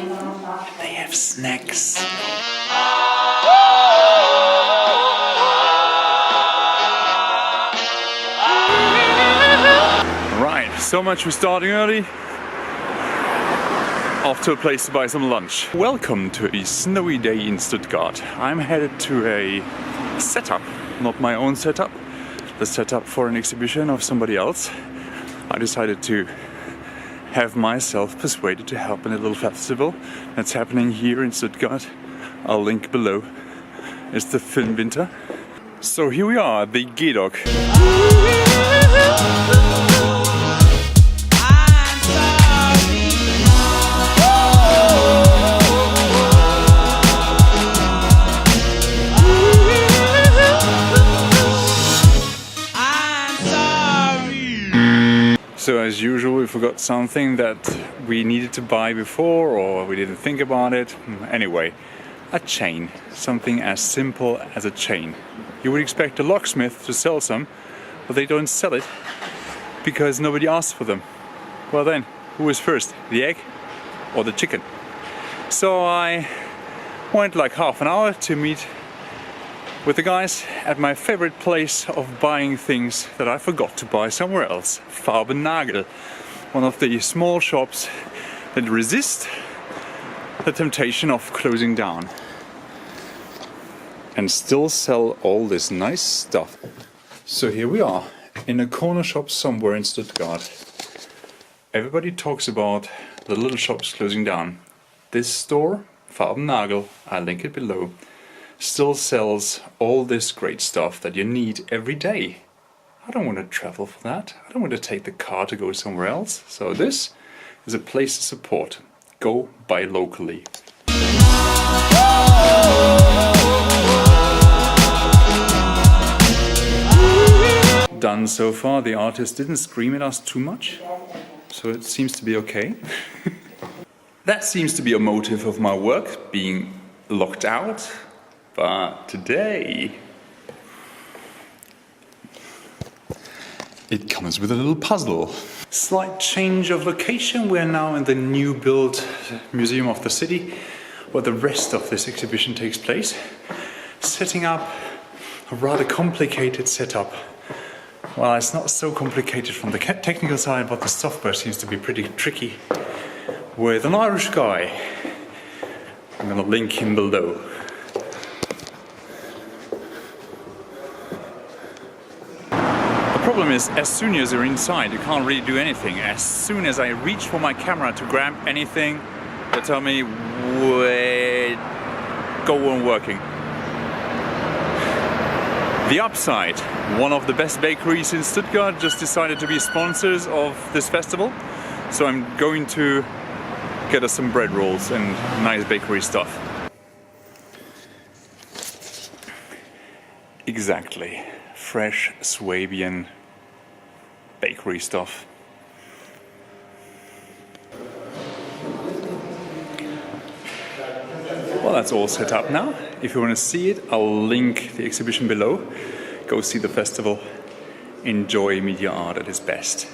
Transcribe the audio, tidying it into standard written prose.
They have snacks. Right, so much for starting early. Off to a place to buy some lunch. Welcome to a snowy day in Stuttgart. I'm headed to a setup, not my own setup, the setup for an exhibition of somebody else. I decided to have myself persuaded to help in a little festival that's happening here in Stuttgart. I'll link below. It's the Filmwinter. So here we are, the G-Dog. So as usual, we forgot something that we needed to buy before, or we didn't think about it. Anyway, a chain. Something as simple as a chain. You would expect a locksmith to sell some, but they don't sell it because nobody asked for them. Well then, who was first, the egg or the chicken? So I went like half an hour to meet with the guys at my favorite place of buying things that I forgot to buy somewhere else. Nagel, one of the small shops that resist the temptation of closing down and still sell all this nice stuff. So here we are in a corner shop somewhere in Stuttgart. Everybody talks about the little shops closing down. This store, Nagel, I'll link it below, still sells all this great stuff that you need every day. I don't want to travel for that. I don't want to take the car to go somewhere else. So this is a place to support. Go buy locally. Done so far. The artist didn't scream at us too much, so it seems to be okay. That seems to be a motive of my work, being locked out. But today it comes with a little puzzle. Slight change of location. We're now in the new built museum of the city, where the rest of this exhibition takes place. Setting up a rather complicated setup. Well, it's not so complicated from the technical side, but the software seems to be pretty tricky. With an Irish guy. I'm gonna link him below. The problem is, as soon as you're inside, you can't really do anything. As soon as I reach for my camera to grab anything, they tell me, wait, go on working. The upside, one of the best bakeries in Stuttgart just decided to be sponsors of this festival. So I'm going to get us some bread rolls and nice bakery stuff. Exactly. Fresh Swabian bakery stuff. Well, that's all set up now. If you want to see it, I'll link the exhibition below. Go see the festival. Enjoy media art at its best.